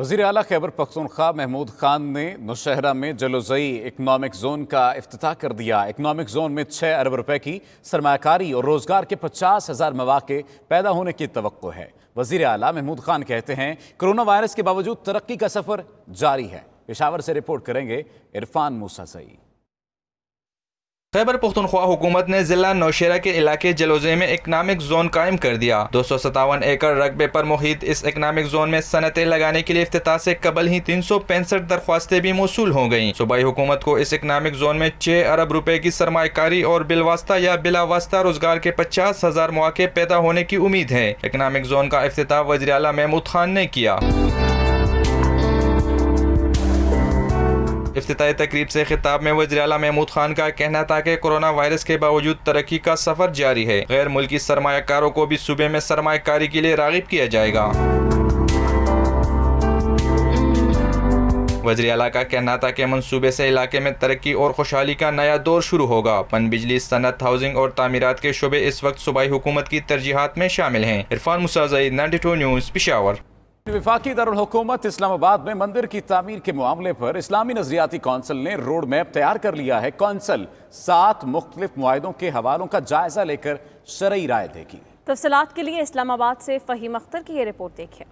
वज़ीर आला खैबर पख्तूनख्वा महमूद खान ने नौशहरा में जलोज़ई इकनॉमिक जोन का इफ्तिताह कर दिया। इकनॉमिक जोन में 6 अरब रुपए की सरमायाकारी और रोजगार के 50,000 मौके पैदा होने की तवक्को है। वज़ीर आला महमूद खान कहते हैं कोरोना वायरस के बावजूद तरक्की का सफर जारी है। पेशावर से रिपोर्ट करेंगे इरफान मूसा सईद। खैबर पख्तूनख्वा हुकूमत ने जिला नौशेरा के इलाके जलोज़े में इकनॉमिक जोन कायम कर दिया। 257 एकड़ रकबे पर मुहित इस इकनॉमिक जोन में सनतें लगाने के लिए इफ्तिताह से कबल ही 365 दरख्वास्तें भी मौसूल हो गयी। सूबाई हुकूमत को इस इकनॉमिक जोन में 6 अरब रुपए की सरमायाकारी और बिलवास्ता या बिलावास्ता रोजगार के 50,000 मौके पैदा होने की उम्मीद है। इकनॉमिक जोन का इफ्तिताह वज़ीर आला महमूद खान ने किया। इफ्तिताही तकरीब से खिताब में वज़ीर आला महमूद खान का कहना था कि कोरोना वायरस के बावजूद तरक्की का सफर जारी है। गैर मुल्की सरमायाकारों को भी सूबे में सरमायाकारी के लिए राग़िब किया जाएगा। वज़ीर आला का कहना था कि मंसूबे से इलाके में तरक्की और खुशहाली का नया दौर शुरू होगा। पन बिजली, सनत, हाउसिंग और तामीरात के शोबे इस वक्त सूबाई हुकूमत की तरजीहात में शामिल हैं। इरफान मूसा सईद, 92 न्यूज़, पेशावर। वफाकी दारुल हुकूमत इस्लामाबाद में मंदिर की तामीर के मामले पर इस्लामी नजरियाती कौंसिल ने रोड मैप तैयार कर लिया है। कौंसिल 7 मुख्तलिफ मुआहिदों के हवालों का जायजा लेकर शरई राय देगी। तफसीलात के लिए इस्लामाबाद से फहीम अख्तर की ये रिपोर्ट देखिए।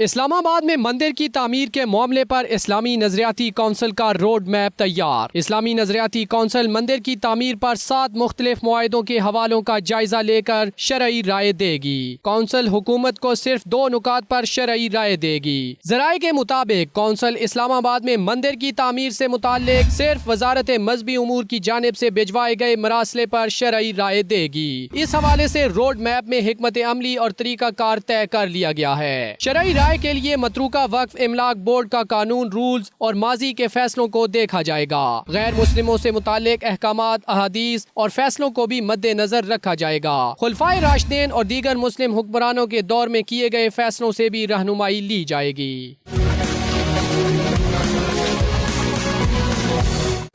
इस्लामाबाद में मंदिर की तामीर के मामले पर इस्लामी नजरियाती कौंसिल का रोड मैप तैयार। इस्लामी नजरियाती कौंसिल मंदिर की तामीर पर 7 मुख्तलिफ मुआहिदों के हवालों का जायजा लेकर शरई राय देगी। कौंसिल हुकूमत को सिर्फ 2 नुकात पर शरई राय देगी। जराये के मुताबिक कौंसिल इस्लामाबाद में मंदिर की तामीर से मुताल्लिक सिर्फ वजारत मजहबी उमूर की जानिब से भिजवाए गए मरासले पर शरई राय देगी। इस हवाले से रोड मैप में हिकमत अमली और तरीका कार तय कर लिया गया है। शरई राय के लिए मतरूका वक्फ इमलाक बोर्ड का कानून, रूल्स और माजी के फैसलों को देखा जाएगा। गैर मुस्लिमों से मुतालिक अहकामात, अहादीस और फैसलों को भी मद्देनजर रखा जाएगा। खुलफाए राशिदीन और दीगर मुस्लिम हुक्मरानों के दौर में किए गए फैसलों से भी रहनुमाई ली जाएगी।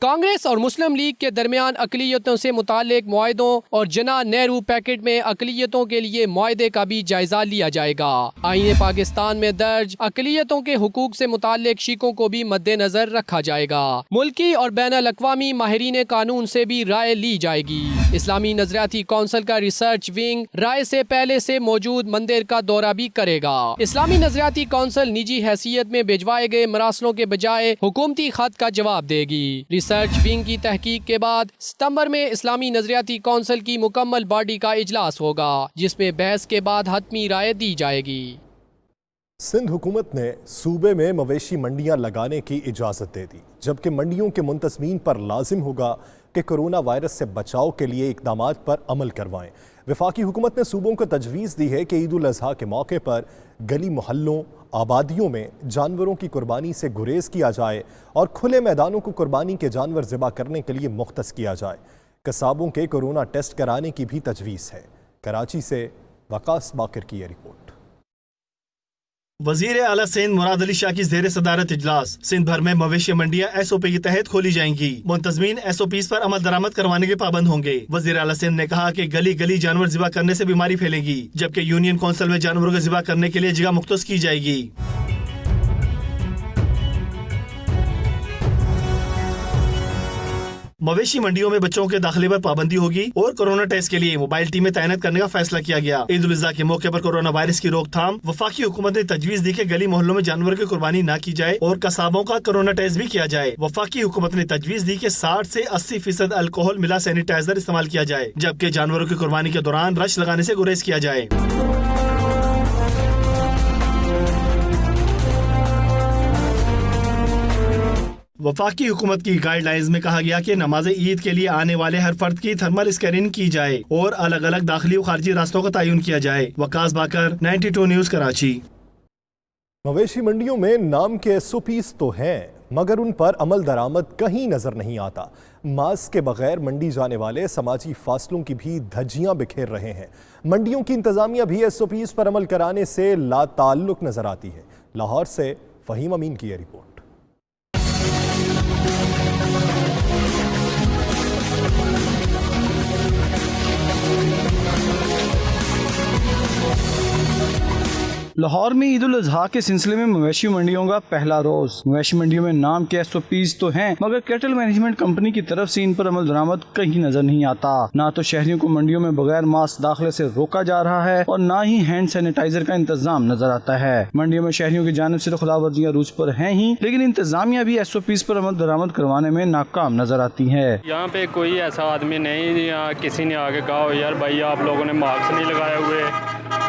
कांग्रेस और मुस्लिम लीग के दरमियान अकलियतों से मुतालिक मुआहिदों और जना नेहरू पैकेट में अकलियतों के लिए मुआहिदे का भी जायजा लिया जाएगा। आईने पाकिस्तान में दर्ज अकलियतों के हुकूक से मुतालिक शिकों को भी मद्देनजर रखा जाएगा। मुल्की और बैनुल अक़वामी माहिरीन कानून से भी राय ली जाएगी। इस्लामी नजरियाती कौंसिल का रिसर्च विंग राय से पहले से मौजूद मंदिर का दौरा भी करेगा। इस्लामी नजरियाती कौंसिल निजी हैसियत में भिजवाए गए मरासलों के बजाय हुकूमती खत का जवाब देगी। रिसर्च विंग की तहकीक के बाद सितंबर में इस्लामी नजरियाती कौंसिल की मुकम्मल बॉडी का इजलास होगा, जिसमें बहस के बाद हतमी राय दी जाएगी। सिंध हुकूमत ने सूबे में मवेशी मंडियां लगाने की इजाज़त दे दी, जबकि मंडियों के मुंतज़मीन पर लाजिम होगा कि कोरोना वायरस से बचाव के लिए इक़दामात पर अमल करवाएं। वफाकी हुकूमत ने सूबों को तजवीज़ दी है कि ईद उल अज़हा के मौके पर गली मोहल्लों, आबादियों में जानवरों की कुर्बानी से गुरेज किया जाए और खुले मैदानों को कुर्बानी के जानवर ज़िबा करने के लिए मुख्तस किया जाए। कसाबों के कोरोना टेस्ट कराने की भी तजवीज़ है। कराची से वकास बाकर की ये रिपोर्ट। वजीर आला सिंध मुराद अली शाह की ज़ेर सदारत इजलास। सिंध भर में मवेशी मंडियां SOP के तहत खोली जाएंगी। मुंतज़मीन SOPs पर अमल दरामद करवाने के पाबंद होंगे। वजीर आला सिंध ने कहा कि गली गली जानवर ज़िबा करने से बीमारी फैलेगी, जबकि यूनियन काउंसिल में जानवरों को ज़िबा करने के लिए जगह मुख्तस की जाएगी। मवेशी मंडियों में बच्चों के दाखिले पर पाबंदी होगी और कोरोना टेस्ट के लिए मोबाइल टीमें तैनात करने का फैसला किया गया। ईद उल अज़हा के मौके पर कोरोना वायरस की रोकथाम। वफाकी हुकूमत ने तजवीज़ दी कि गली मोहल्लों में जानवर की कुर्बानी न की जाए और कसाबों का कोरोना टेस्ट भी किया जाए। वफाकी हुकूमत ने तजवीज़ दी कि 60 से 80% अल्कोहल मिला सैनिटाइजर इस्तेमाल किया जाए, जबकि जानवरों की कुर्बानी के दौरान रश लगाने से गुरेज किया जाए। वफाकी हुकूमत की गाइडलाइंस में कहा गया कि नमाज ईद के लिए आने वाले हर फर्द की थर्मल स्कैनिंग की जाए और अलग अलग दाखिली और खारजी रास्तों का तयन किया जाए। वकास बाकर, 92 न्यूज़, कराची। मवेशी मंडियों में नाम के SOPs तो हैं, मगर उन पर अमल दरामद कहीं नजर नहीं आता। मास्क के बगैर मंडी जाने वाले समाजी फासलों की भी धज्जियां बिखेर रहे हैं। मंडियों की इंतजामिया भी SOPs पर अमल कराने से लाताल्लुक नजर आती है। लाहौर से फहीम अमीन की यह रिपोर्ट। लाहौर में ईद उल अजहा के सिलसिले में मवेशी मंडियों का पहला रोज। मवेशी मंडियों में नाम के SOPs तो हैं, मगर कैटल मैनेजमेंट कंपनी की तरफ से इन पर अमल दरामद कहीं नजर नहीं आता। ना तो शहरियों को मंडियों में बगैर मास्क दाखिले से रोका जा रहा है और ना ही हैंड सैनिटाइजर का इंतजाम नजर आता है। मंडियों में शहरियों की जानिब से खिलाफवर्जियां रूज पर हैं ही, लेकिन इंतजामिया भी SOPs पर अमल दरामद करवाने में नाकाम नजर आती है। यहाँ पे कोई ऐसा आदमी नहीं या किसी ने आके कहा हो यार भाई आप लोगों ने मास्क नहीं लगाए हुए,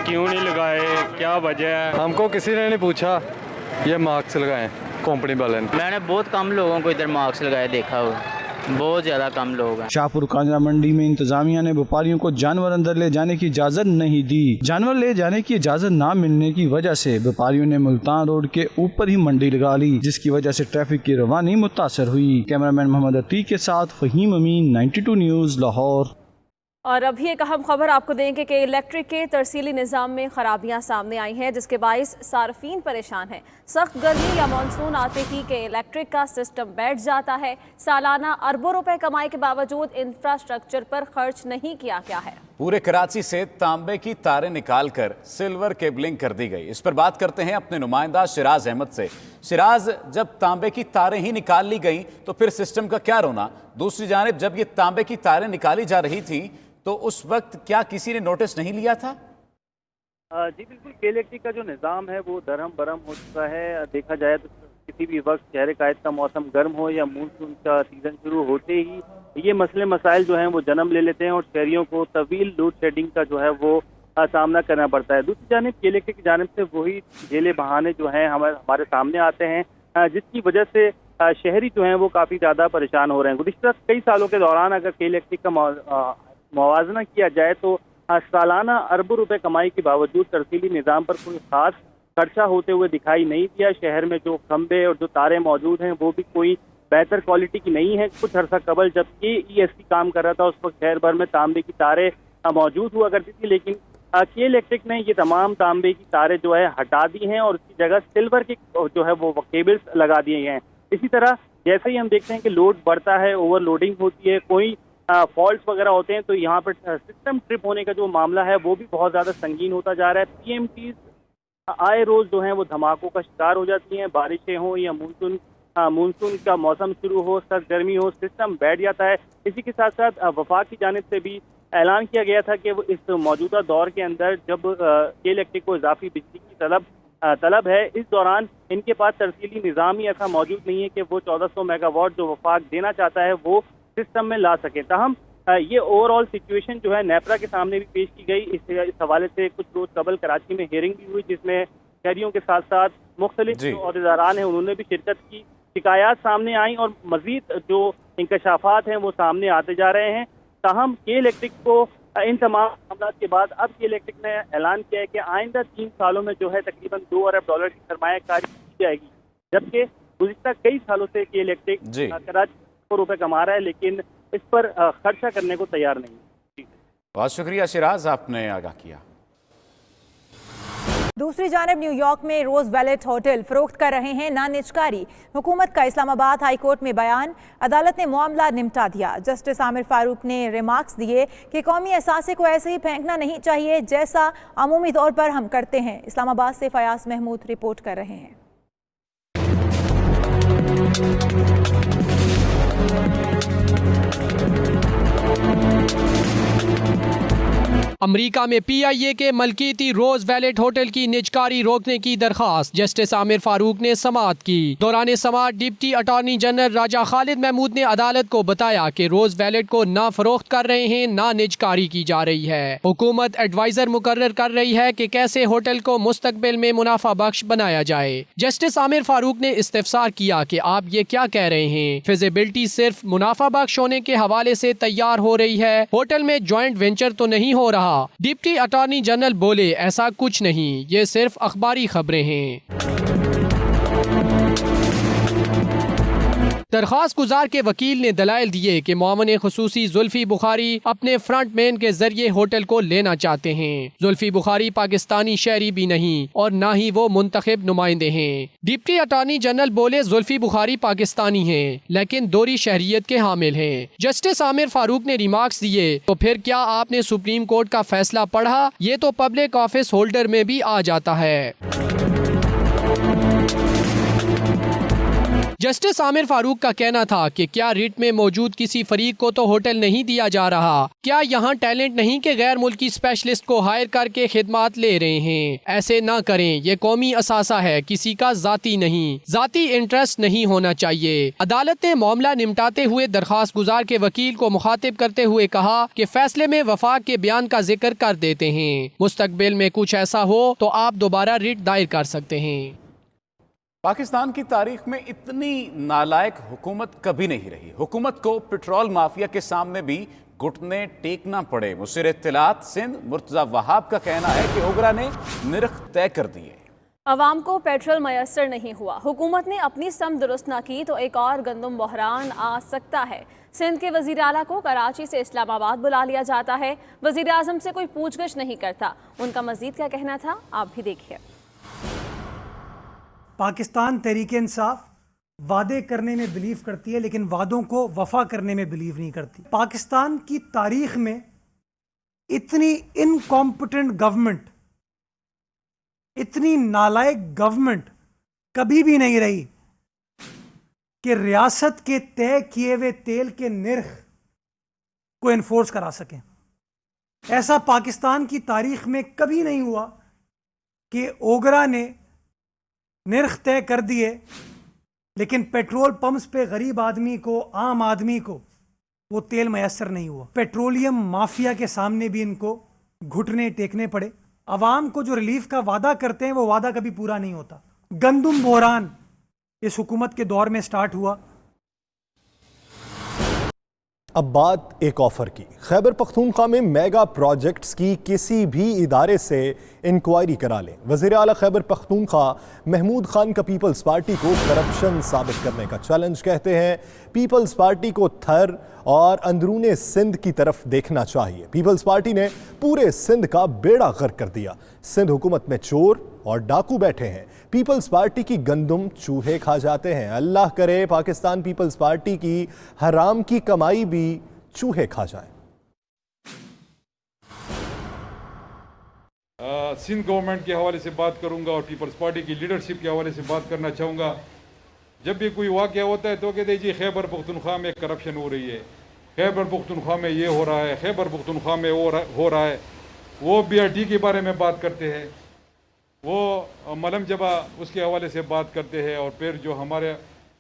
क्यों नहीं लगाए, क्या वजह है। हमको किसी ने नहीं पूछा ये मास्क लगाए कंपनी वाले ने। मैंने बहुत कम लोगों को इधर मास्क लगाए देखा हुआ, बहुत ज्यादा कम लोग हैं। शाहपुर कांजरा मंडी में इंतजामिया ने व्यापारियों को जानवर अंदर ले जाने की इजाजत नहीं दी। जानवर ले जाने की इजाजत न मिलने की वजह से व्यापारियों ने मुल्तान रोड के ऊपर ही मंडी लगा ली, जिसकी वजह से ट्रैफिक की रवानी मुतासर हुई। कैमरामैन मोहम्मद अतीक के साथ फहीम अमीन, 92 न्यूज़ लाहौर। और अभी एक अहम खबर आपको देंगे कि इलेक्ट्रिक के तरसीली निज़ाम में खराबियां सामने आई हैं, जिसके बाइस सार्फिन परेशान हैं। सख्त गर्मी या मानसून आते ही के इलेक्ट्रिक का सिस्टम बैठ जाता है। सालाना अरबों रुपए कमाई के बावजूद इंफ्रास्ट्रक्चर पर खर्च नहीं किया गया है। पूरे कराची से तांबे की तारें निकालकर सिल्वर केबलिंग कर दी गई। इस पर बात करते हैं अपने नुमाइंदा शिराज अहमद से। शिराज, जब तांबे की तारें ही निकाल ली गई तो फिर सिस्टम का क्या रोना? दूसरी जानिब जब ये तांबे की तारें निकाली जा रही थी तो उस वक्त क्या किसी ने नोटिस नहीं लिया था? जी बिल्कुल, के इलेक्ट्रिक का जो निज़ाम है वो दरहम बरहम हो चुका है। देखा जाए तो किसी भी वक्त शहर कायद का मौसम गर्म हो या मानसून का सीजन शुरू होते ही ये मसले मसाइल जो हैं वो जन्म ले लेते हैं और शहरियों को तवील लोड शेडिंग का जो है वो सामना करना पड़ता है। दूसरी जानिब के इलेक्ट्रिक की जानिब से वही झेले बहाने जो हैं हमारे सामने आते हैं, जिसकी वजह से शहरी जो हैं वो काफ़ी ज़्यादा परेशान हो रहे हैं। गुज़िश्ता कई सालों के दौरान अगर के इलेक्ट्रिक का मुवाजना किया जाए तो सालाना अरबों रुपए कमाई के बावजूद तरसीली निज़ाम पर कोई खास खर्चा होते हुए दिखाई नहीं दिया। शहर में जो खंबे और जो तारें मौजूद हैं वो भी कोई बेहतर क्वालिटी की नहीं है। कुछ अर्सा कबल जब ESC काम कर रहा था उस वक्त शहर भर में तांबे की तारें मौजूद हुआ करती थी, लेकिन के इलेक्ट्रिक ने ये तमाम तांबे की तारें जो है हटा दी हैं और उसकी जगह सिल्वर के जो है वो केबल्स लगा दिए गए हैं। इसी तरह जैसे ही हम देखते हैं कि लोड बढ़ता है, ओवरलोडिंग होती है, कोई फॉल्ट्स वगैरह होते हैं तो यहाँ पर सिस्टम ट्रिप होने का जो मामला है वो भी बहुत ज़्यादा संगीन होता जा रहा है। PMTs आए रोज़ जो हैं वो धमाकों का शिकार हो जाती हैं। बारिशें हों या मानसून का मौसम शुरू हो, सख्त गर्मी हो, सिस्टम बैठ जाता है। इसी के साथ साथ वफाक की जानिब से भी ऐलान किया गया था कि वो इस मौजूदा दौर के अंदर जब के इलेक्ट्रिक को इजाफी बिजली की तलब है, इस दौरान इनके पास तरसीली निज़ाम ही ऐसा मौजूद नहीं है कि वो 1400 मेगावाट जो वफाक देना चाहता है वो सिस्टम में ला सके। ताहम ये ओवरऑल सिचुएशन जो है नेपरा के सामने भी पेश की गई। इस हवाले से कुछ रोज कबल कराची में हियरिंग भी हुई, जिसमें शहरियों के साथ साथ मुख्तलिफ जो अहदेदारान हैं उन्होंने भी शिरकत की। शिकायत सामने आई और मजीद जो इंकशाफात हैं वो सामने आते जा रहे हैं। ताहम के इलेक्ट्रिक को इन तमाम मामलों के बाद अब के इलेक्ट्रिक ने ऐलान किया है कि आइंदा 3 सालों में जो है तकरीबन $2 अरब की सरमायाकारी की जाएगी, जबकि गुज़िश्ता कई सालों से के इलेक्ट्रिक कराची रुपए कमा रहा है लेकिन इस पर खर्चा करने को तैयार नहीं। बहुत शुक्रिया शिराज, आपने आगाह किया। दूसरी जानिब न्यूयॉर्क में रोज वैलेट होटल फरोख्त कर रहे हैं नानिजकारी। हुकूमत का इस्लामाबाद हाई कोर्ट में बयान, अदालत ने मामला निपटा दिया। जस्टिस आमिर फारूक ने रिमार्क्स दिए कि कौमी असासे को ऐसे ही फेंकना नहीं चाहिए जैसा अमूमी तौर पर हम करते हैं। इस्लामाबाद से फयाज महमूद रिपोर्ट कर रहे हैं। अमेरिका में PIA के मलकीती रोज वैलेट होटल की निजकारी रोकने की दरखास्त जस्टिस आमिर फारूक ने समाअत की। दौरान समाअत डिप्टी अटॉर्नी जनरल राजा खालिद महमूद ने अदालत को बताया कि रोज वैलेट को ना फरोख्त कर रहे हैं ना निजकारी की जा रही है। हुकूमत एडवाइजर मुकर्रर कर रही है कि कैसे होटल को मुस्तकबिल में मुनाफा बख्श बनाया जाए। जस्टिस आमिर फारूक ने इस्तिफसार किया कि आप ये क्या कह रहे हैं, फिजिबिलिटी सिर्फ मुनाफा बख्श होने के हवाले से तैयार हो रही है, होटल में ज्वाइंट वेंचर तो नहीं हो रहा। डिप्टी अटॉर्नी जनरल बोले ऐसा कुछ नहीं, ये सिर्फ अखबारी खबरें हैं। दरखास्त गुजार के वकील ने दलाइल दिए कि मोमिन खुसूसी जुल्फी बुखारी अपने फ्रंट मैन के जरिए होटल को लेना चाहते हैं। जुल्फी बुखारी पाकिस्तानी शहरी भी नहीं और न ही वो मुंतखब नुमाइंदे हैं। डिप्टी अटॉर्नी जनरल बोले जुल्फी बुखारी पाकिस्तानी हैं लेकिन दोहरी शहरियत के हामिल हैं। जस्टिस आमिर फारूक ने रिमार्क्स दिए तो फिर क्या आपने सुप्रीम कोर्ट का फैसला पढ़ा? ये तो पब्लिक ऑफिस होल्डर में भी आ जाता है। जस्टिस आमिर फारूक का कहना था कि क्या रिट में मौजूद किसी फरीक को तो होटल नहीं दिया जा रहा? क्या यहाँ टैलेंट नहीं कि गैर मुल्की स्पेशलिस्ट को हायर करके खिदमात ले रहे हैं? ऐसे ना करें, ये कौमी असासा है, किसी का जाती नहीं, जाती इंटरेस्ट नहीं होना चाहिए। अदालत ने मामला निपटाते हुए दरखास्त गुजार के वकील को मुखातिब करते हुए कहा कि फैसले में वफाक के बयान का जिक्र कर देते हैं। मुस्तकबिल में कुछ ऐसा हो तो आप दोबारा रिट दायर कर सकते हैं। पाकिस्तान की तारीख में इतनी नालायक हुकूमत कभी नहीं रही। हुकूमत को पेट्रोल माफिया के सामने भी घुटने टेकना पड़े। मुशीर इत्तलात सिंध मुर्तजा वहाब का कहना है कि ओगरा ने निर्ख तय कर दिए। अवाम को पेट्रोल मयसर नहीं हुआ, हुकूमत ने अपनी सम दुरुस्त न की तो एक और गंदम बहरान आ सकता है। सिंध के वजीर आला को कराची से इस्लामाबाद बुला लिया जाता है, वजीर आजम से कोई पूछगछ नहीं करता। उनका मजीद क्या कहना था, आप भी देखिए। पाकिस्तान तहरीक इंसाफ वादे करने में बिलीव करती है लेकिन वादों को वफा करने में बिलीव नहीं करती। पाकिस्तान की तारीख में इतनी इनकॉम्पिटेंट गवर्नमेंट, इतनी नालायक गवर्नमेंट कभी भी नहीं रही कि रियासत के तय किए हुए तेल के निर्ख को इन्फोर्स करा सकें। ऐसा पाकिस्तान की तारीख में कभी नहीं हुआ कि ओगरा ने निर्ख तय कर दिए लेकिन पेट्रोल पंप्स पे गरीब आदमी को, आम आदमी को वो तेल मयसर नहीं हुआ। पेट्रोलियम माफिया के सामने भी इनको घुटने टेकने पड़े। अवाम को जो रिलीफ का वादा करते हैं वो वादा कभी पूरा नहीं होता। गंदम बहरान इस हुकूमत के दौर में स्टार्ट हुआ। अब बात एक ऑफर की। खैबर पख्तूनख्वा में मेगा प्रोजेक्ट्स की किसी भी इदारे से इंक्वायरी करा लें। वज़ीर आला खैबर पख्तूनख्वा महमूद खान का पीपल्स पार्टी को करप्शन साबित करने का चैलेंज कहते हैं। पीपल्स पार्टी को थर और अंदरूने सिंध की तरफ देखना चाहिए। पीपल्स पार्टी ने पूरे सिंध का बेड़ा गर्क कर दिया। सिंध हुकूमत में चोर और डाकू बैठे हैं। पीपल्स पार्टी की गंदम चूहे खा जाते हैं। अल्लाह करे पाकिस्तान पीपल्स पार्टी की हराम की कमाई भी चूहे खा जाए। सिंध गवर्नमेंट के हवाले से बात करूंगा और पीपल्स पार्टी की लीडरशिप के हवाले से बात करना चाहूँगा। जब भी कोई वाक़या होता है तो कहते हैं जी खैबर पख्तूनख्वा में करप्शन हो रही है, खैबर पख्तूनख्वा में ये हो रहा है, खैबर पख्तूनख्वा में हो रहा है। वो BRT के बारे में बात करते हैं, वो मलम जबा उसके हवाले से बात करते हैं और फिर जो हमारे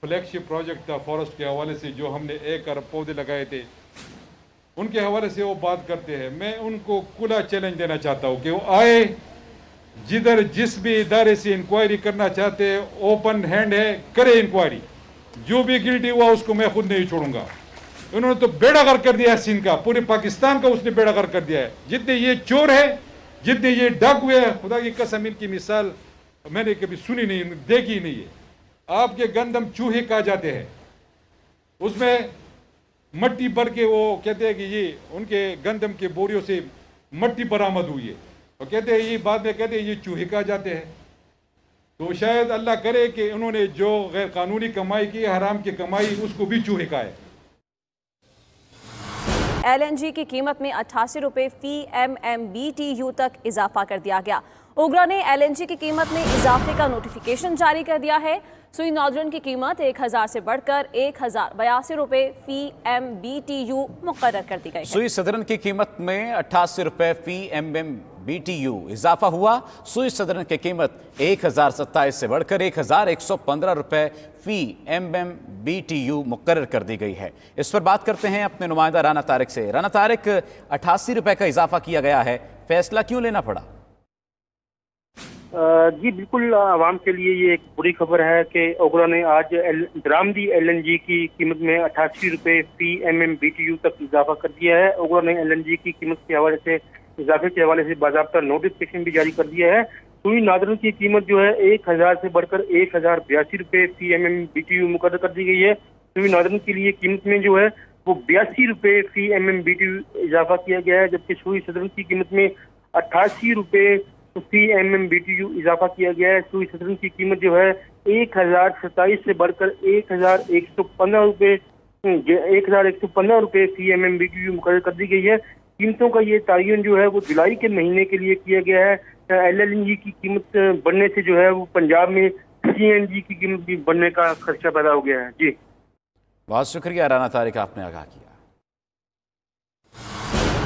फ्लैगशिप प्रोजेक्ट था फॉरेस्ट के हवाले से जो हमने 1 अरब पौधे लगाए थे उनके हवाले से वो बात करते हैं। मैं उनको खुला चैलेंज देना चाहता हूँ कि वो आए, जिधर जिस भी इदारे से इंक्वायरी करना चाहते हैं ओपन हैंड है, करे इंक्वायरी। जो भी गिल्टी हुआ उसको मैं खुद नहीं छोड़ूंगा। उन्होंने तो बेड़ा गर्क कर दिया है सिंध का, पूरे पाकिस्तान का उसने बेड़ा गर्क कर दिया है। जितने ये चोर है, जितने ये डाकू है, खुदा की कसम इनकी मिसाल मैंने कभी सुनी नहीं, देखी नहीं है। आपके गंदम चूहे खा जाते हैं, उसमें मट्टी भर के वो कहते हैं कि ये उनके गंदम के बोरियों से मट्टी बरामद हुई है और कहते हैं ये बाद में कहते हैं ये चूहे खा जाते हैं। तो शायद अल्लाह करे कि उन्होंने जो गैर कानूनी कमाई की, हराम की कमाई, उसको भी चूहे खाए। LNG की कीमत में 88 रुपये फी MMBTU तक इजाफा कर दिया गया। ओगरा ने LNG की कीमत में इजाफे का नोटिफिकेशन जारी कर दिया है। सुई नॉर्दर्न की कीमत 1000 से बढ़कर 1082 रुपये फी MMBTU मुकर्रर कर दी गई है। सुई सदरन की कीमत में 88 रुपये फी MMBTU इजाफा हुआ। सुई सदरन की कीमत 1027 से बढ़कर 1115 रुपये फी MMBTU मुकर्रर कर दी गई है। इस पर बात करते हैं अपने नुमाइंदा राना तारिक से। राना तारिक, 88 रुपये का इजाफा किया गया है, फैसला क्यों लेना पड़ा? जी बिल्कुल, आवाम के लिए ये एक बुरी खबर है कि ओगरा ने आज दरामदी LNG की कीमत में 88 रुपये फी MMBTU तक इजाफा कर दिया है। ओगरा ने LNG की कीमत के हवाले से, इजाफे के हवाले से बाज़ाब्ता नोटिफिकेशन भी जारी कर दिया है। सुई नादरन की कीमत जो है 1000 से बढ़कर 1082 रुपये फी MMBTU मुकर्रर कर दी गई है। सुई नॉर्दर्न के लिए कीमत में जो है वो 82 रुपये फी MMBTU इजाफा किया गया है, जबकि सुई सदर्न की कीमत में 88 रुपये फी MMBTU इजाफा किया गया है। सुई सदर्न की कीमत जो है 1027 से बढ़कर 1115 रुपये 1115 रुपये फी MMBTU मुकर्रर कर दी गई है। कीमतों का ये तयन जो है वो जुलाई के महीने के लिए किया गया है। LNG की कीमत बढ़ने से जो है वो पंजाब में CNG की कीमत भी बढ़ने का खर्चा पैदा हो गया है। जी बहुत शुक्रिया राना तारिक, आपने आगाह किया।